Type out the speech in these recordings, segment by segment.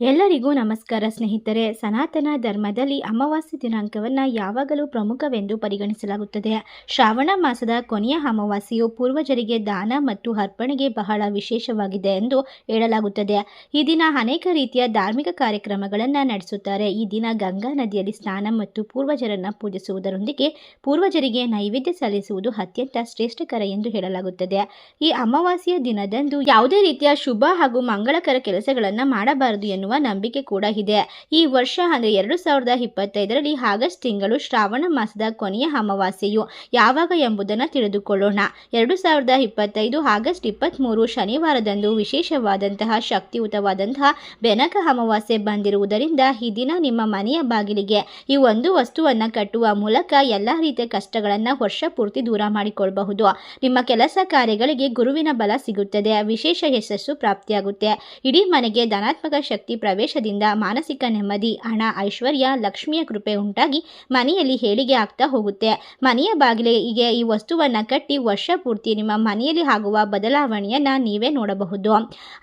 ಎಲ್ಲರಿಗೂ ನಮಸ್ಕಾರ ಸ್ನೇಹಿತರೆ. ಸನಾತನ ಧರ್ಮದಲ್ಲಿ ಅಮಾವಾಸ್ಯೆ ದಿನಾಂಕವನ್ನು ಯಾವಾಗಲೂ ಪ್ರಮುಖವೆಂದು ಪರಿಗಣಿಸಲಾಗುತ್ತದೆ. ಶ್ರಾವಣ ಮಾಸದ ಕೊನೆಯ ಅಮಾವಾಸ್ಯೆಯು ಪೂರ್ವಜರಿಗೆ ದಾನ ಮತ್ತು ಅರ್ಪಣೆಗೆ ಬಹಳ ವಿಶೇಷವಾಗಿದೆ ಎಂದು ಹೇಳಲಾಗುತ್ತದೆ. ಈ ದಿನ ಅನೇಕ ರೀತಿಯ ಧಾರ್ಮಿಕ ಕಾರ್ಯಕ್ರಮಗಳನ್ನು ನಡೆಸುತ್ತಾರೆ. ಈ ದಿನ ಗಂಗಾ ನದಿಯಲ್ಲಿ ಸ್ನಾನ ಮತ್ತು ಪೂರ್ವಜರನ್ನು ಪೂಜಿಸುವುದರೊಂದಿಗೆ ಪೂರ್ವಜರಿಗೆ ನೈವೇದ್ಯ ಸಲ್ಲಿಸುವುದು ಅತ್ಯಂತ ಶ್ರೇಷ್ಠಕರ ಎಂದು ಹೇಳಲಾಗುತ್ತದೆ. ಈ ಅಮಾವಾಸ್ಯೆಯ ದಿನದಂದು ಯಾವುದೇ ರೀತಿಯ ಶುಭ ಹಾಗೂ ಮಂಗಳಕರ ಕೆಲಸಗಳನ್ನು ಮಾಡಬಾರದು ಎನ್ನುವ ನಂಬಿಕೆ ಕೂಡ ಇದೆ. ಈ ವರ್ಷ ಅಂದರೆ 2025ರಲ್ಲಿ ಆಗಸ್ಟ್ ತಿಂಗಳು ಶ್ರಾವಣ ಮಾಸದ ಕೊನೆಯ ಅಮಾವಾಸ್ಯೆಯು ಯಾವಾಗ ಎಂಬುದನ್ನು ತಿಳಿದುಕೊಳ್ಳೋಣ. 2025 ಆಗಸ್ಟ್ 23 ಶನಿವಾರದಂದು ವಿಶೇಷವಾದಂತಹ ಶಕ್ತಿಯುತವಾದಂತಹ ಬೆನಕ ಅಮಾವಾಸ್ಯೆ ಬಂದಿರುವುದರಿಂದ ಈ ದಿನ ನಿಮ್ಮ ಮನೆಯ ಬಾಗಿಲಿಗೆ ಈ ಒಂದು ವಸ್ತುವನ್ನು ಕಟ್ಟುವ ಮೂಲಕ ಎಲ್ಲ ರೀತಿಯ ಕಷ್ಟಗಳನ್ನು ವರ್ಷ ಪೂರ್ತಿ ದೂರ ಮಾಡಿಕೊಳ್ಳಬಹುದು. ನಿಮ್ಮ ಕೆಲಸ ಕಾರ್ಯಗಳಿಗೆ ಗುರುವಿನ ಬಲ ಸಿಗುತ್ತದೆ. ವಿಶೇಷ ಯಶಸ್ಸು ಪ್ರಾಪ್ತಿಯಾಗುತ್ತೆ. ಇಡೀ ಮನೆಗೆ ಧನಾತ್ಮಕ ಶಕ್ತಿ ಪ್ರವೇಶದಿಂದ ಮಾನಸಿಕ ನೆಮ್ಮದಿ, ಹಣ, ಐಶ್ವರ್ಯ, ಲಕ್ಷ್ಮಿಯ ಕೃಪೆ ಉಂಟಾಗಿ ಮನೆಯಲ್ಲಿ ಏಳಿಗೆ ಆಗ್ತಾ ಹೋಗುತ್ತೆ. ಮನೆಯ ಬಾಗಿಲಿಗೆ ಈ ವಸ್ತುವನ್ನು ಕಟ್ಟಿ ವರ್ಷ ಪೂರ್ತಿ ನಿಮ್ಮ ಮನೆಯಲ್ಲಿ ಆಗುವ ಬದಲಾವಣೆಯನ್ನ ನೀವೇ ನೋಡಬಹುದು.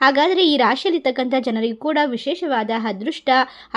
ಹಾಗಾದರೆ ಈ ರಾಶಿಯಲ್ಲಿರ್ತಕ್ಕಂಥ ಜನರಿಗೂ ಕೂಡ ವಿಶೇಷವಾದ ಅದೃಷ್ಟ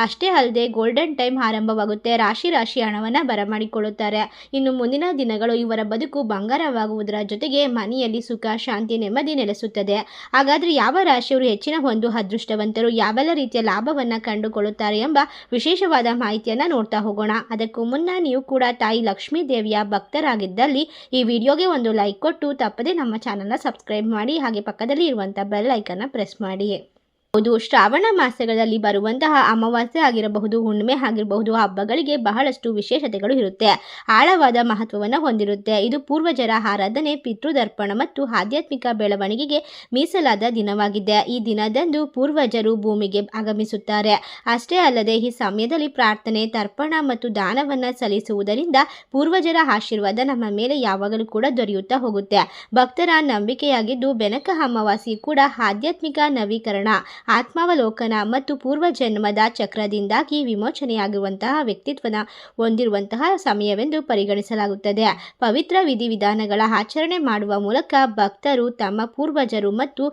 ಅಷ್ಟೇ ಅಲ್ಲದೆ ಗೋಲ್ಡನ್ ಟೈಮ್ ಆರಂಭವಾಗುತ್ತೆ. ರಾಶಿ ಹಣವನ್ನು ಬರಮಾಡಿಕೊಳ್ಳುತ್ತಾರೆ. ಇನ್ನು ಮುಂದಿನ ದಿನಗಳು ಇವರ ಬದುಕು ಬಂಗಾರವಾಗುವುದರ ಜೊತೆಗೆ ಮನೆಯಲ್ಲಿ ಸುಖ, ಶಾಂತಿ, ನೆಮ್ಮದಿ ನೆಲೆಸುತ್ತದೆ. ಹಾಗಾದರೆ ಯಾವ ರಾಶಿಯವರು ಹೆಚ್ಚಿನ ಒಂದು ಅದೃಷ್ಟವಂತರು, ಯಾವೆಲ್ಲ ರೀತಿಯ ಲಾಭವನ್ನು ಕಂಡುಕೊಳ್ಳುತ್ತಾರೆ ಎಂಬ ವಿಶೇಷವಾದ ಮಾಹಿತಿಯನ್ನು ನೋಡ್ತಾ ಹೋಗೋಣ. ಅದಕ್ಕೂ ಮುನ್ನ ನೀವು ಕೂಡ ತಾಯಿ ಲಕ್ಷ್ಮೀ ದೇವಿಯ ಭಕ್ತರಾಗಿದ್ದಲ್ಲಿ ಈ ವಿಡಿಯೋಗೆ ಒಂದು ಲೈಕ್ ಕೊಟ್ಟು ತಪ್ಪದೆ ನಮ್ಮ ಚಾನಲ್ನ ಸಬ್ಸ್ಕ್ರೈಬ್ ಮಾಡಿ, ಹಾಗೆ ಪಕ್ಕದಲ್ಲಿ ಇರುವಂಥ ಬೆಲ್ ಐಕನ್ನ ಪ್ರೆಸ್ ಮಾಡಿ. ಶ್ರಾವಣ ಮಾಸಗಳಲ್ಲಿ ಬರುವಂತಹ ಅಮಾವಾಸ್ಯೆ ಆಗಿರಬಹುದು, ಹುಣ್ಣಿಮೆ ಆಗಿರಬಹುದು, ಹಬ್ಬಗಳಿಗೆ ಬಹಳಷ್ಟು ವಿಶೇಷತೆಗಳು ಇರುತ್ತೆ. ಆಳವಾದ ಮಹತ್ವವನ್ನು ಹೊಂದಿರುತ್ತೆ. ಇದು ಪೂರ್ವಜರ ಆರಾಧನೆ, ಪಿತೃದರ್ಪಣ ಮತ್ತು ಆಧ್ಯಾತ್ಮಿಕ ಬೆಳವಣಿಗೆಗೆ ಮೀಸಲಾದ ದಿನವಾಗಿದೆ. ಈ ದಿನದಂದು ಪೂರ್ವಜರು ಭೂಮಿಗೆ ಆಗಮಿಸುತ್ತಾರೆ. ಅಷ್ಟೇ ಅಲ್ಲದೆ ಈ ಸಮಯದಲ್ಲಿ ಪ್ರಾರ್ಥನೆ, ತರ್ಪಣ ಮತ್ತು ದಾನವನ್ನು ಸಲ್ಲಿಸುವುದರಿಂದ ಪೂರ್ವಜರ ಆಶೀರ್ವಾದ ನಮ್ಮ ಮೇಲೆ ಯಾವಾಗಲೂ ಕೂಡ ದೊರೆಯುತ್ತಾ ಹೋಗುತ್ತೆ. ಭಕ್ತರ ನಂಬಿಕೆಯಾಗಿದ್ದು ಬೆನಕ ಅಮಾವಾಸ್ಯೆ ಕೂಡ ಆಧ್ಯಾತ್ಮಿಕ ನವೀಕರಣ, ಆತ್ಮಾವಲೋಕನ ಮತ್ತು ಪೂರ್ವಜನ್ಮದ ಚಕ್ರದಿಂದಾಗಿ ವಿಮೋಚನೆಯಾಗಿರುವಂತಹ ವ್ಯಕ್ತಿತ್ವನ ಹೊಂದಿರುವಂತಹ ಸಮಯವೆಂದು ಪರಿಗಣಿಸಲಾಗುತ್ತದೆ. ಪವಿತ್ರ ವಿಧಿವಿಧಾನಗಳ ಆಚರಣೆ ಮಾಡುವ ಮೂಲಕ ಭಕ್ತರು ತಮ್ಮ ಪೂರ್ವಜರು ಮತ್ತು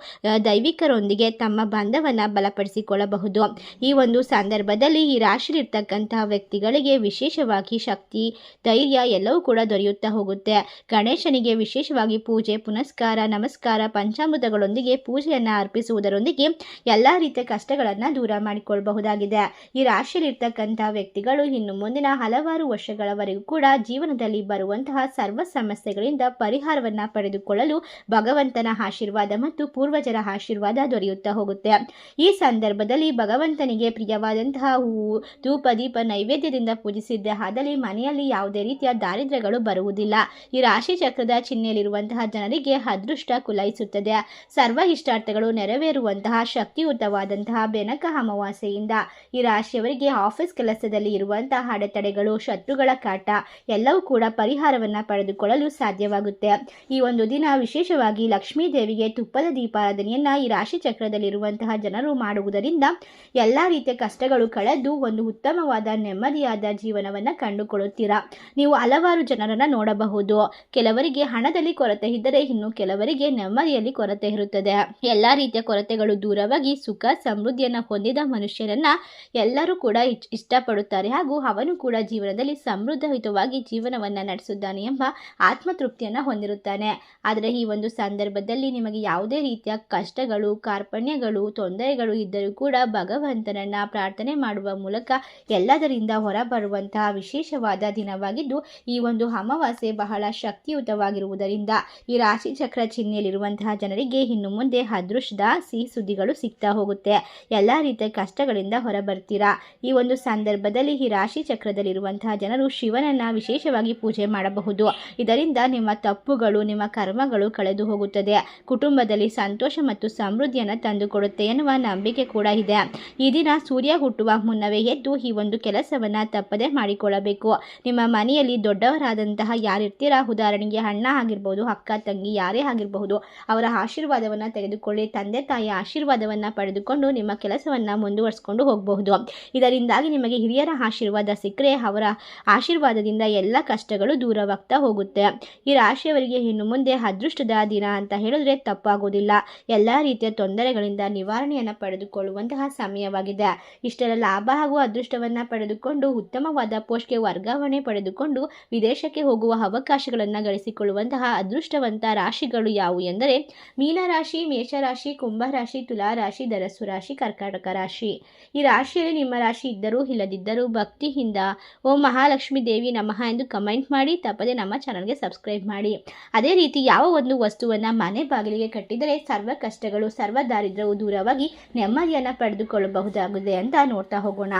ದೈವಿಕರೊಂದಿಗೆ ತಮ್ಮ ಬಂಧವನ್ನು ಬಲಪಡಿಸಿಕೊಳ್ಳಬಹುದು. ಈ ಒಂದು ಸಂದರ್ಭದಲ್ಲಿ ಈ ರಾಶಿಯಲ್ಲಿರ್ತಕ್ಕಂತಹ ವ್ಯಕ್ತಿಗಳಿಗೆ ವಿಶೇಷವಾಗಿ ಶಕ್ತಿ, ಧೈರ್ಯ ಎಲ್ಲವೂ ಕೂಡ ದೊರೆಯುತ್ತಾ ಹೋಗುತ್ತೆ. ಗಣೇಶನಿಗೆ ವಿಶೇಷವಾಗಿ ಪೂಜೆ, ಪುನಸ್ಕಾರ, ನಮಸ್ಕಾರ, ಪಂಚಾಮೃತಗಳೊಂದಿಗೆ ಪೂಜೆಯನ್ನು ಅರ್ಪಿಸುವುದರೊಂದಿಗೆ ಎಲ್ಲ ರೀತಿಯ ಕಷ್ಟಗಳನ್ನು ದೂರ ಮಾಡಿಕೊಳ್ಳಬಹುದಾಗಿದೆ. ಈ ರಾಶಿಯಲ್ಲಿರ್ತಕ್ಕಂಥ ವ್ಯಕ್ತಿಗಳು ಇನ್ನು ಮುಂದಿನ ಹಲವಾರು ವರ್ಷಗಳವರೆಗೂ ಕೂಡ ಜೀವನದಲ್ಲಿ ಬರುವಂತಹ ಸರ್ವ ಸಮಸ್ಯೆಗಳಿಂದ ಪರಿಹಾರವನ್ನು ಪಡೆದುಕೊಳ್ಳಲು ಭಗವಂತನ ಆಶೀರ್ವಾದ ಮತ್ತು ಪೂರ್ವಜರ ಆಶೀರ್ವಾದ ದೊರೆಯುತ್ತಾ ಹೋಗುತ್ತೆ. ಈ ಸಂದರ್ಭದಲ್ಲಿ ಭಗವಂತನಿಗೆ ಪ್ರಿಯವಾದಂತಹ ಹೂವು, ಧೂಪ, ದೀಪ ನೈವೇದ್ಯದಿಂದ ಪೂಜಿಸಿದ್ದೇ ಆದಲ್ಲಿ ಮನೆಯಲ್ಲಿ ಯಾವುದೇ ರೀತಿಯ ದಾರಿದ್ರ್ಯಗಳು ಬರುವುದಿಲ್ಲ. ಈ ರಾಶಿ ಚಕ್ರದ ಚಿಹ್ನೆಯಲ್ಲಿರುವಂತಹ ಜನರಿಗೆ ಅದೃಷ್ಟ ಕುಲಾಯಿಸುತ್ತದೆ. ಸರ್ವ ಇಷ್ಟಾರ್ಥಗಳು ನೆರವೇರುವಂತಹ ಶಕ್ತಿಯುತವಾದಂತಹ ಬೆನಕ ಅಮಾವಾಸ್ಯೆಯಿಂದ ಈ ರಾಶಿಯವರಿಗೆ ಆಫೀಸ್ ಕೆಲಸದಲ್ಲಿ ಇರುವಂತಹ ಅಡೆತಡೆಗಳು, ಶತ್ರುಗಳ ಕಾಟ ಎಲ್ಲವೂ ಕೂಡ ಪರಿಹಾರವನ್ನು ಪಡೆದುಕೊಳ್ಳಲು ಸಾಧ್ಯವಾಗುತ್ತೆ. ಈ ಒಂದು ದಿನ ವಿಶೇಷವಾಗಿ ಲಕ್ಷ್ಮೀ ದೇವಿಗೆ ತುಪ್ಪದ ದೀಪಾರಾಧನೆಯನ್ನ ಈ ರಾಶಿ ಚಕ್ರದಲ್ಲಿರುವಂತಹ ಜನರು ಮಾಡುವುದರಿಂದ ಎಲ್ಲ ರೀತಿಯ ಕಷ್ಟಗಳು ಕಳೆದು ಒಂದು ಉತ್ತಮವಾದ ನೆಮ್ಮದಿಯಾದ ಜೀವನವನ್ನು ಕಂಡುಕೊಳ್ಳುತ್ತೀರಾ. ನೀವು ಹಲವಾರು ಜನರನ್ನು ನೋಡಬಹುದು. ಕೆಲವರಿಗೆ ಹಣದಲ್ಲಿ ಕೊರತೆ ಇದ್ದರೆ ಇನ್ನು ಕೆಲವರಿಗೆ ನೆಮ್ಮದಿಯಲ್ಲಿ ಕೊರತೆ ಇರುತ್ತದೆ. ಎಲ್ಲ ರೀತಿಯ ಕೊರತೆಗಳು ದೂರವಾಗಿ ಸುಖ ಸಮೃದ್ಧಿಯನ್ನು ಹೊಂದಿದ ಮನುಷ್ಯರನ್ನ ಎಲ್ಲರೂ ಕೂಡ ಇಷ್ಟಪಡುತ್ತಾರೆ ಹಾಗೂ ಅವನು ಕೂಡ ಜೀವನದಲ್ಲಿ ಸಮೃದ್ಧಯುತವಾಗಿ ಜೀವನವನ್ನು ನಡೆಸುತ್ತಾನೆ ಎಂಬ ಆತ್ಮತೃಪ್ತಿಯನ್ನು ಹೊಂದಿರುತ್ತಾನೆ. ಆದರೆ ಈ ಒಂದು ಸಂದರ್ಭದಲ್ಲಿ ನಿಮಗೆ ಯಾವುದೇ ರೀತಿಯ ಕಷ್ಟಗಳು, ಕಾರ್ಪಣ್ಯಗಳು, ತೊಂದರೆಗಳು ಇದ್ದರೂ ಕೂಡ ಭಗವಂತನನ್ನ ಪ್ರಾರ್ಥನೆ ಮಾಡುವ ಮೂಲಕ ಎಲ್ಲದರಿಂದ ಹೊರಬರುವಂತಹ ವಿಶೇಷವಾದ ದಿನವಾಗಿದ್ದು ಈ ಒಂದು ಅಮಾವಾಸ್ಯೆ ಬಹಳ ಶಕ್ತಿಯುತವಾಗಿರುವುದರಿಂದ ಈ ರಾಶಿ ಚಕ್ರ ಚಿಹ್ನೆಯಲ್ಲಿರುವಂತಹ ಜನರಿಗೆ ಇನ್ನು ಮುಂದೆ ಅದೃಷ್ಟದ ಸಿಹಿ ಸುದ್ದಿಗಳು ಸಿಗ್ತಾ ಹೋಗುತ್ತೆ. ಎಲ್ಲ ರೀತಿಯ ಕಷ್ಟಗಳಿಂದ ಹೊರಬರ್ತೀರಾ. ಈ ಒಂದು ಸಂದರ್ಭದಲ್ಲಿ ಈ ರಾಶಿ ಚಕ್ರದಲ್ಲಿರುವಂತಹ ಜನರು ಶಿವನನ್ನ ವಿಶೇಷವಾಗಿ ಪೂಜೆ ಮಾಡಬಹುದು. ಇದರಿಂದ ನಿಮ್ಮ ತಪ್ಪುಗಳು, ನಿಮ್ಮ ಕರ್ಮಗಳು ಕಳೆದು ಹೋಗುತ್ತದೆ. ಕುಟುಂಬದಲ್ಲಿ ಸಂತೋಷ ಮತ್ತು ಸಮೃದ್ಧಿಯನ್ನು ತಂದುಕೊಡುತ್ತೆ ಎನ್ನುವ ನಂಬಿಕೆ ಕೂಡ ಇದೆ. ಈ ದಿನ ಸೂರ್ಯ ಹುಟ್ಟುವ ಮುನ್ನವೇ ಎದ್ದು ಈ ಒಂದು ಕೆಲಸವನ್ನು ತಪ್ಪದೆ ಮಾಡಿಕೊಳ್ಳಬೇಕು. ನಿಮ್ಮ ಮನೆಯಲ್ಲಿ ದೊಡ್ಡವರಾದಂತಹ ಯಾರಿರ್ತೀರಾ, ಉದಾಹರಣೆಗೆ ಅಣ್ಣ ಆಗಿರ್ಬೋದು, ಅಕ್ಕ ತಂಗಿ ಯಾರೇ ಆಗಿರಬಹುದು, ಅವರ ಆಶೀರ್ವಾದವನ್ನು ತೆಗೆದುಕೊಳ್ಳಿ. ತಂದೆ ತಾಯಿಯ ಆಶೀರ್ವಾದವನ್ನು ಪಡೆದುಕೊಂಡು ನಿಮ್ಮ ಕೆಲಸವನ್ನು ಮುಂದುವರಿಸಿಕೊಂಡು ಹೋಗಬಹುದು. ಇದರಿಂದಾಗಿ ನಿಮಗೆ ಹಿರಿಯರ ಆಶೀರ್ವಾದ ಸಿಕ್ಕರೆ ಅವರ ಆಶೀರ್ವಾದದಿಂದ ಎಲ್ಲ ಕಷ್ಟಗಳು ದೂರವಾಗ್ತಾ ಹೋಗುತ್ತೆ. ಈ ರಾಶಿಯವರಿಗೆ ಇನ್ನು ಮುಂದೆ ಅದೃಷ್ಟದ ದಿನ ಅಂತ ಹೇಳಿದ್ರೆ ತಪ್ಪಾಗೋದಿಲ್ಲ. ಎಲ್ಲ ರೀತಿಯ ತೊಂದರೆಗಳಿಂದ ನಿವಾರಣೆಯನ್ನು ಪಡೆದುಕೊಳ್ಳುವಂತಹ ಸಮಯವಾಗಿದೆ. ಇಷ್ಟೆಲ್ಲ ಲಾಭ ಹಾಗೂ ಅದೃಷ್ಟವನ್ನು ಪಡೆದುಕೊಂಡು ಉತ್ತಮವಾದ ಪೋಸ್ಟ್ಗೆ ವರ್ಗಾವಣೆ ಪಡೆದುಕೊಂಡು ವಿದೇಶಕ್ಕೆ ಹೋಗುವ ಅವಕಾಶಗಳನ್ನು ಗಳಿಸಿಕೊಳ್ಳುವಂತಹ ಅದೃಷ್ಟವಂತ ರಾಶಿಗಳು ಯಾವುವು ಎಂದರೆ ಮೀನರಾಶಿ, ಮೇಷರಾಶಿ, ಕುಂಭರಾಶಿ, ತುಲಾರಾಶಿ, ಧನಸ್ಸು ರಾಶಿ, ಕರ್ಕಾಟಕ ರಾಶಿ. ಈ ರಾಶಿಯಲ್ಲಿ ನಿಮ್ಮ ರಾಶಿ ಇದ್ದರೂ ಇಲ್ಲದಿದ್ದರೂ ಭಕ್ತಿಯಿಂದ ಓಂ ಮಹಾಲಕ್ಷ್ಮೀ ದೇವಿ ನಮಃ ಎಂದು ಕಮೆಂಟ್ ಮಾಡಿ. ತಪ್ಪದೆ ನಮ್ಮ ಚಾನಲ್ಗೆ ಸಬ್ಸ್ಕ್ರೈಬ್ ಮಾಡಿ. ಅದೇ ರೀತಿ ಯಾವ ಒಂದು ವಸ್ತುವನ್ನು ಮನೆ ಬಾಗಿಲಿಗೆ ಕಟ್ಟಿದರೆ ಸರ್ವ ಕಷ್ಟಗಳು ಸರ್ವ ದಾರಿದ್ರ್ಯವು ದೂರವಾಗಿ ನೆಮ್ಮದಿಯನ್ನು ಪಡೆದುಕೊಳ್ಳಬಹುದಾಗಿದೆ ಅಂತ ನೋಡ್ತಾ ಹೋಗೋಣ.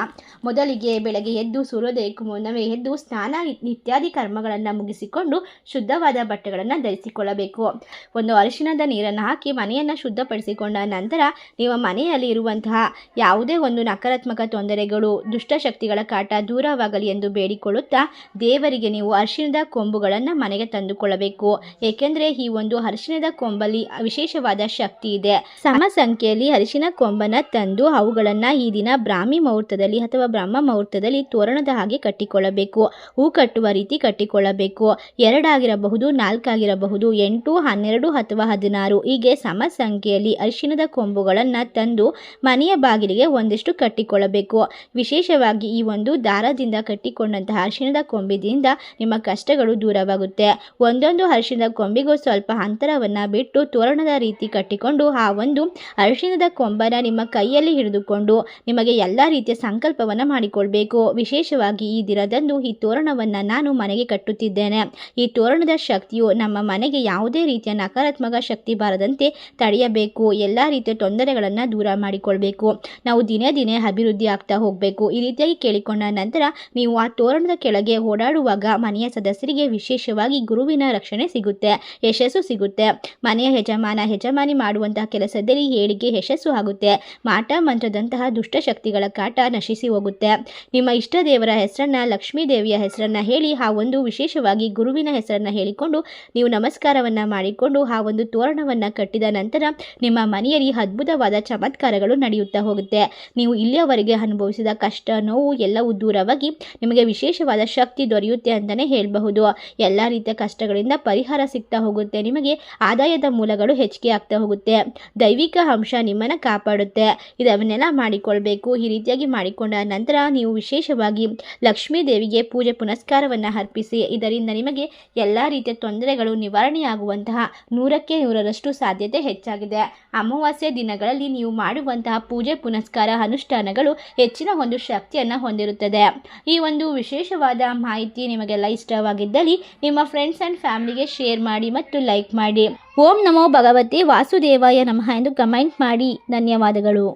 ಮೊದಲಿಗೆ ಬೆಳಗ್ಗೆ ಎದ್ದು ಸೂರ್ಯೋದಯಕ್ಕೂ ಮುನ್ನವೇ ಎದ್ದು ಸ್ನಾನ ಇತ್ಯಾದಿ ಕರ್ಮಗಳನ್ನು ಮುಗಿಸಿಕೊಂಡು ಶುದ್ಧವಾದ ಬಟ್ಟೆಗಳನ್ನು ಧರಿಸಿಕೊಳ್ಳಬೇಕು. ಒಂದು ಅರಿಶಿಣದ ನೀರನ್ನು ಹಾಕಿ ಮನೆಯನ್ನು ಶುದ್ಧಪಡಿಸಿಕೊಂಡ ನಂತರ ನಿಮ್ಮ ಮನೆಯಲ್ಲಿ ಇರುವಂತಹ ಯಾವುದೇ ಒಂದು ನಕಾರಾತ್ಮಕ ತೊಂದರೆಗಳು ದುಷ್ಟಶಕ್ತಿಗಳ ಕಾಟ ದೂರವಾಗಲಿ ಎಂದು ಬೇಡಿಕೊಳ್ಳುತ್ತಾ ದೇವರಿಗೆ ನೀವು ಅರಿಶಿಣದ ಕೊಂಬುಗಳನ್ನು ಮನೆಗೆ ತಂದುಕೊಳ್ಳಬೇಕು. ಏಕೆಂದರೆ ಈ ಒಂದು ಅರಿಶಿಣದ ಕೊಂಬಲ್ಲಿ ವಿಶೇಷವಾದ ಶಕ್ತಿ ಇದೆ. ಸಮ ಸಂಖ್ಯೆಯಲ್ಲಿ ಅರಿಶಿಣ ಕೊಂಬನ್ನು ತಂದು ಅವುಗಳನ್ನು ಈ ದಿನ ಬ್ರಾಹ್ಮಿ ಮುಹೂರ್ತದಲ್ಲಿ ಅಥವಾ ಬ್ರಹ್ಮ ಮುಹೂರ್ತದಲ್ಲಿ ತೋರಣದ ಹಾಗೆ ಕಟ್ಟಿಕೊಳ್ಳಬೇಕು. ಹೂ ಕಟ್ಟುವ ರೀತಿ ಕಟ್ಟಿಕೊಳ್ಳಬೇಕು. 2 ಆಗಿರಬಹುದು, 4 ಆಗಿರಬಹುದು, 8, 12 ಅಥವಾ 16 ಹೀಗೆ ಸಮ ಸಂಖ್ಯೆಯಲ್ಲಿ ಅರಿಶಿಣದ ಕೊಂಬುಗಳನ್ನು ತಂದು ಮನೆಯ ಬಾಗಿಲಿಗೆ ಒಂದಿಷ್ಟು ಕಟ್ಟಿಕೊಳ್ಳಬೇಕು. ವಿಶೇಷವಾಗಿ ಈ ಒಂದು ದಾರದಿಂದ ಕಟ್ಟಿಕೊಂಡಂತಹ ಅರಿಶಿಣದ ಕೊಂಬಿನಿಂದ ನಿಮ್ಮ ಕಷ್ಟಗಳು ದೂರವಾಗುತ್ತೆ. ಒಂದೊಂದು ಅರಿಶಿಣದ ಕೊಂಬಿಗೂ ಸ್ವಲ್ಪ ಅಂತರವನ್ನು ಬಿಟ್ಟು ತೋರಣದ ರೀತಿ ಕಟ್ಟಿಕೊಂಡು ಆ ಒಂದು ಅರಿಶಿಣದ ಕೊಂಬನ ನಿಮ್ಮ ಕೈಯಲ್ಲಿ ಹಿಡಿದುಕೊಂಡು ನಿಮಗೆ ಎಲ್ಲ ರೀತಿಯ ಸಂಕಲ್ಪವನ್ನು ಮಾಡಿಕೊಳ್ಬೇಕು. ವಿಶೇಷವಾಗಿ ಈ ದಿನದಂದು ಈ ತೋರಣವನ್ನು ನಾನು ಮನೆಗೆ ಕಟ್ಟುತ್ತಿದ್ದೇನೆ. ಈ ತೋರಣದ ಶಕ್ತಿಯು ನಮ್ಮ ಮನೆಗೆ ಯಾವುದೇ ರೀತಿಯ ನಕಾರಾತ್ಮಕ ಶಕ್ತಿ ಬಾರದಂತೆ ತಡೆಯಬೇಕು. ಎಲ್ಲ ರೀತಿಯ ತೊಂದರೆಗಳನ್ನು ದೂರ ಮಾಡಿಕೊಳ್ಬೇಕು. ನಾವು ದಿನೇ ದಿನೇ ಅಭಿವೃದ್ಧಿ ಆಗ್ತಾ ಹೋಗಬೇಕು. ಈ ರೀತಿಯಾಗಿ ಕೇಳಿಕೊಂಡ ನಂತರ ನೀವು ಆ ತೋರಣದ ಕೆಳಗೆ ಓಡಾಡುವಾಗ ಮನೆಯ ಸದಸ್ಯರಿಗೆ ವಿಶೇಷವಾಗಿ ಗುರುವಿನ ರಕ್ಷಣೆ ಸಿಗುತ್ತೆ, ಯಶಸ್ಸು ಸಿಗುತ್ತೆ. ಮನೆಯ ಯಜಮಾನಿ ಮಾಡುವಂತಹ ಕೆಲಸದಲ್ಲಿ ಏಳಿಗೆ ಯಶಸ್ಸು ಆಗುತ್ತೆ. ಮಾಟ ಮಂತ್ರದಂತಹ ದುಷ್ಟಶಕ್ತಿಗಳ ಕಾಟ ನಶಿಸಿ ಹೋಗುತ್ತೆ. ನಿಮ್ಮ ಇಷ್ಟ ದೇವರ ಹೆಸರನ್ನ, ಲಕ್ಷ್ಮೀ ದೇವಿಯ ಹೆಸರನ್ನ ಹೇಳಿ ಆ ಒಂದು ವಿಶೇಷವಾಗಿ ಗುರುವಿನ ಹೆಸರನ್ನ ಹೇಳಿಕೊಂಡು ನೀವು ನಮಸ್ಕಾರವನ್ನು ಮಾಡಿಕೊಂಡು ಆ ಒಂದು ತೋರಣವನ್ನು ಕಟ್ಟಿದ ನಂತರ ನಿಮ್ಮ ಮನೆಯಲ್ಲಿ ಅದ್ಭುತವಾದ ಚಮತ್ಕಾರಗಳು ನಡೆಯುತ್ತಾ ಹೋಗುತ್ತೆ. ನೀವು ಇಲ್ಲಿಯವರೆಗೆ ಅನುಭವಿಸಿದ ಕಷ್ಟ ನೋವು ಎಲ್ಲವೂ ದೂರವಾಗಿ ನಿಮಗೆ ವಿಶೇಷವಾದ ಶಕ್ತಿ ದೊರೆಯುತ್ತೆ ಅಂತಲೇ ಹೇಳಬಹುದು. ಎಲ್ಲ ರೀತಿಯ ಕಷ್ಟಗಳಿಂದ ಪರಿಹಾರ ಸಿಗ್ತಾ ಹೋಗುತ್ತೆ. ನಿಮಗೆ ಆದಾಯದ ಮೂಲಗಳು ಹೆಚ್ಚಿಗೆ ಆಗ್ತಾ ಹೋಗುತ್ತೆ. ದೈವಿಕ ಅಂಶ ನಿಮ್ಮನ್ನು ಕಾಪಾಡುತ್ತೆ. ಇದನ್ನೆಲ್ಲ ಮಾಡಿಕೊಳ್ಬೇಕು. ಈ ರೀತಿಯಾಗಿ ಮಾಡಿಕೊಂಡ ನಂತರ ನೀವು ವಿಶೇಷವಾಗಿ ಲಕ್ಷ್ಮೀ ದೇವಿಗೆ ಪೂಜೆ ಪುನಸ್ಕಾರವನ್ನು ಅರ್ಪಿಸಿ. ಇದರಿಂದ ನಿಮಗೆ ಎಲ್ಲ ರೀತಿಯ ತೊಂದರೆಗಳು ನಿವಾರಣೆಯಾಗುವಂತಹ 100ಕ್ಕೆ 100ರಷ್ಟು ಸಾಧ್ಯತೆ ಹೆಚ್ಚಾಗಿದೆ. ಅಮಾವಾಸ್ಯೆ ದಿನಗಳಲ್ಲಿ ನೀವು ಮಾಡುವಂತಹ ಪೂಜೆ ಪುನಸ್ಕಾರ ಅನುಷ್ಠಾನಗಳು ಹೆಚ್ಚಿನ ಒಂದು ಶಕ್ತಿಯನ್ನು ಹೊಂದಿರುತ್ತದೆ. ಈ ಒಂದು ವಿಶೇಷವಾದ ಮಾಹಿತಿ ನಿಮಗೆಲ್ಲ ಇಷ್ಟವಾಗಿದ್ದಲ್ಲಿ ನಿಮ್ಮ ಫ್ರೆಂಡ್ಸ್ ಆ್ಯಂಡ್ ಫ್ಯಾಮಿಲಿಗೆ ಶೇರ್ ಮಾಡಿ ಮತ್ತು ಲೈಕ್ ಮಾಡಿ. ಓಂ ನಮೋ ಭಗವತೆ ವಾಸುದೇವಾಯ ನಮಃ ಎಂದು ಕಮೆಂಟ್ ಮಾಡಿ. ಧನ್ಯವಾದಗಳು.